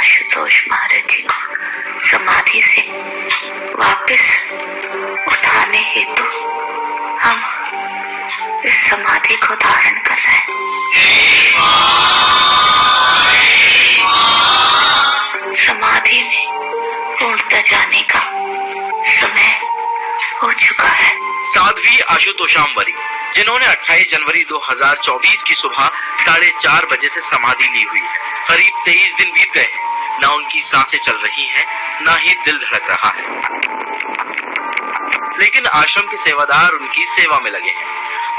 आशुतोष महाराज जी को समाधि से वापस उठाने हेतु हम इस समाधि को धारण कर रहे हैं। समाधि में पूर्णतः जाने का समय हो चुका है। साध्वी आशुतोषांवरी, जिन्होंने 28 जनवरी 2024 की सुबह 4:30 बजे से समाधि ली हुई है, करीब 23 दिन बीत गए हैं। न उनकी सांसें चल रही हैं, न ही दिल धड़क रहा है, लेकिन आश्रम के सेवादार उनकी सेवा में लगे हैं।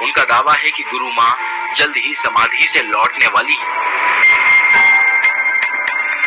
उनका दावा है कि गुरु माँ जल्द ही समाधि से लौटने वाली है।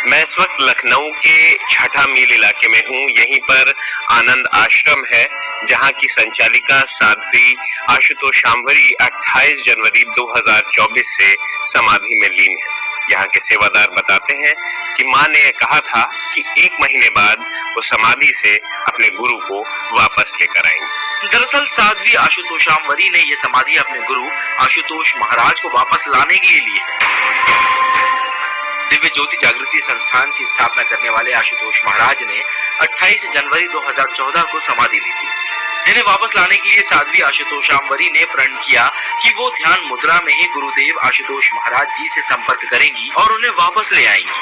मैं इस वक्त लखनऊ के छठा मील इलाके में हूँ। यहीं पर आनंद आश्रम है, जहाँ की संचालिका साध्वी आशुतोषांवरी 28 जनवरी 2024 से समाधि में लीन है। यहाँ के सेवादार बताते हैं कि माँ ने कहा था कि 1 महीने बाद वो समाधि से अपने गुरु को वापस लेकर आएंगे। दरअसल साध्वी आशुतोषांवरी ने ये समाधि अपने गुरु आशुतोष महाराज को वापस लाने के लिए ली है। दिव्य ज्योति जागृति संस्थान की स्थापना करने वाले आशुतोष महाराज ने 28 जनवरी 2014 को समाधि ली थी, जिन्हें वापस लाने के लिए साध्वी आशुतोषांवरी ने प्रण किया कि वो ध्यान मुद्रा में ही गुरुदेव आशुतोष महाराज जी से संपर्क करेंगी और उन्हें वापस ले आएंगी।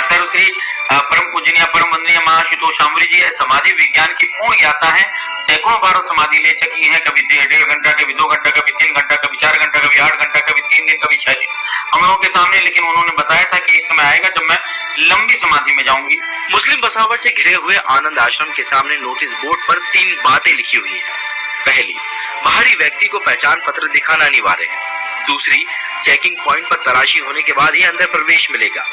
सर्वश्री परम पूजनीय परम वंदनीय मां आशुतोषांवरी जी समाधि विज्ञान की पूर्ण ज्ञाता है। सैकड़ों बार समाधि ले चुकी हैं, कभी 1.5 घंटा, कभी 2 घंटा, कभी 3 घंटा, कभी 4 घंटा, कभी 8 घंटा, कभी 3 दिन, कभी 6 दिन हम लोगों के सामने। लेकिन उन्होंने बताया था कि एक समय आएगा जब मैं लंबी समाधि में जाऊंगी। मुस्लिम बसावट से घिरे हुए आनंद आश्रम के सामने नोटिस बोर्ड पर 3 बातें लिखी हुई है। पहली, बाहरी व्यक्ति को पहचान पत्र दिखाना अनिवार्य है। दूसरी, चेकिंग पॉइंट पर तलाशी होने के बाद ही अंदर प्रवेश मिलेगा।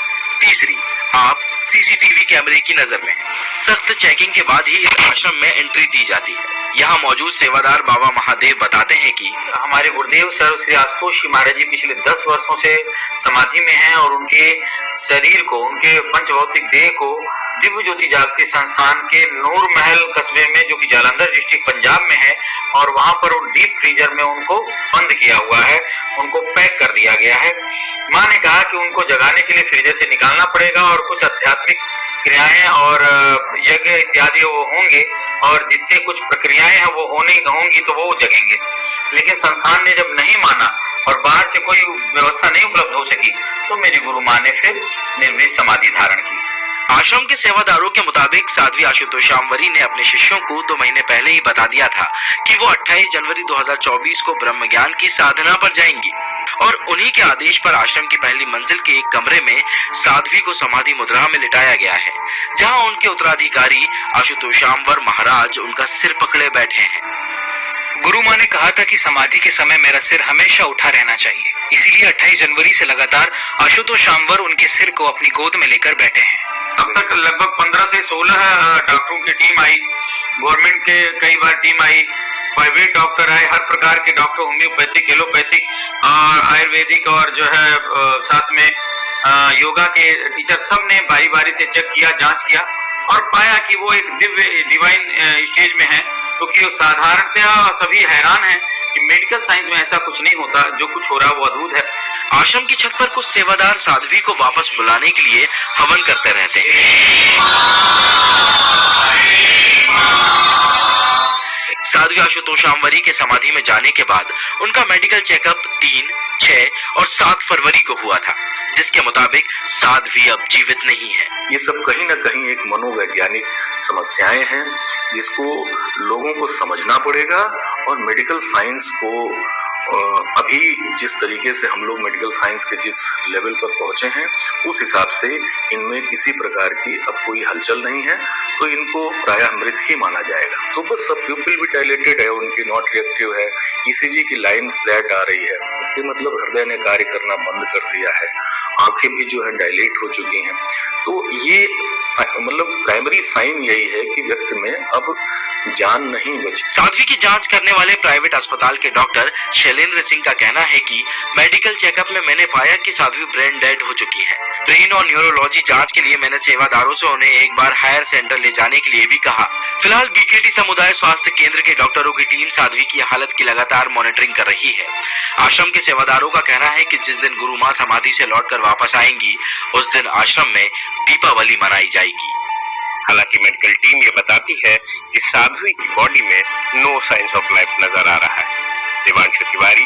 तीसरी, आप सीसीटीवी कैमरे की नजर में हैं। सख्त चेकिंग के बाद ही इस आश्रम में एंट्री दी जाती है। यहाँ मौजूद सेवादार बाबा महादेव बताते हैं कि हमारे गुरुदेव सर्वश्री आशुतोष महाराज जी पिछले 10 वर्षों से समाधि में हैं और उनके शरीर को, उनके पंचभौतिक देह को दिव्य ज्योति जागृति संस्थान के नूर महल कस्बे में, जो कि जालंधर डिस्ट्रिक्ट पंजाब में है, और वहां पर डीप फ्रीजर में उनको बंद किया हुआ है, उनको पैक कर दिया गया है। माँ ने कहा कि उनको जगाने के लिए फ्रीजर से निकालना पड़ेगा और कुछ आध्यात्मिक क्रियाएं और यज्ञ इत्यादि वो होंगे, और जिससे कुछ प्रक्रियाएं हैं वो होंगी तो वो जगेंगे। लेकिन संस्थान ने जब नहीं माना और बाहर से कोई व्यवस्था नहीं उपलब्ध हो सकी, तो मेरी गुरु माँ ने फिर निर्विष समाधि धारण की। आश्रम के सेवादारों के मुताबिक साध्वी आशुतोषांवरी ने अपने शिष्यों को 2 महीने पहले ही बता दिया था कि वो 28 जनवरी 2024 को ब्रह्म ज्ञान की साधना पर जाएंगी, और उन्हीं के आदेश पर आश्रम की पहली मंजिल के एक कमरे में साध्वी को समाधि मुद्रा में लिटाया गया है, जहां उनके उत्तराधिकारी आशुतोषांवर महाराज उनका सिर पकड़े बैठे हैं। गुरु माँ ने कहा था कि समाधि के समय मेरा सिर हमेशा उठा रहना चाहिए, इसीलिए 28 जनवरी से लगातार आशुतोषांवर उनके सिर को अपनी गोद में लेकर बैठे हैं। अब तक लगभग 15 से 16 डॉक्टरों की टीम आई, गवर्नमेंट के कई बार टीम आई, प्राइवेट डॉक्टर आए, हर प्रकार के डॉक्टर, होम्योपैथिक, एलोपैथिक, आयुर्वेदिक और जो है साथ में योगा के टीचर, सब ने बारी बारी से चेक किया, जांच किया और पाया कि वो एक दिव्य डिवाइन स्टेज में है। क्योंकि तो साधारणतया सभी हैरान हैं कि मेडिकल साइंस में ऐसा कुछ नहीं होता, जो कुछ हो रहा है वो अद्भुत है। आश्रम की छत पर कुछ सेवादार साध्वी को वापस बुलाने के लिए हवन करते रहते हैं। साध्वी आशुतोषांवरी के समाधि में जाने के बाद उनका मेडिकल चेकअप 3, 6 और 7 फरवरी को हुआ था, जिसके मुताबिक साध्वी अब जीवित नहीं है। ये सब कहीं ना कहीं एक मनोवैज्ञानिक समस्याएं हैं, जिसको लोगों को समझना पड़ेगा। और मेडिकल साइंस को अभी जिस तरीके से हम लोग मेडिकल साइंस के जिस लेवल पर पहुंचे हैं, उस हिसाब से इनमें किसी प्रकार की अब कोई हलचल नहीं है, तो इनको प्रायः मृत ही माना जाएगा। तो बस सब प्यूपिल भी डायलेटेड है, उनकी नॉट रिएक्टिव है, ईसीजी की लाइन फ्लैट आ रही है, इसके मतलब हृदय ने कार्य करना बंद कर दिया है, आंखें भी जो है डायलेट हो चुकी हैं। तो ये मतलब प्राइमरी साइन यही है कि व्यक्ति में अब जान नहीं बची। साध्वी की जांच करने वाले प्राइवेट अस्पताल के डॉक्टर शैलेंद्र सिंह का कहना है कि मेडिकल चेकअप में मैंने पाया कि साध्वी ब्रेन डेड हो चुकी है। ब्रेन और न्यूरोलॉजी जांच के लिए मैंने सेवादारों से उन्हें एक बार हायर सेंटर ले जाने के लिए भी कहा। फिलहाल बीकेटी समुदाय स्वास्थ्य केंद्र के डॉक्टरों की टीम साध्वी की हालत की लगातार मॉनिटरिंग कर रही है। आश्रम के सेवादारों का कहना है कि जिस दिन गुरु मां समाधि से लौटकर वापस आएंगी उस दिन आश्रम में दीपावली मनाई जाएगी। हालांकि मेडिकल टीम ये बताती है कि साध्वी की बॉडी में नो साइंस ऑफ लाइफ नजर आ रहा है। देवांशु तिवारी,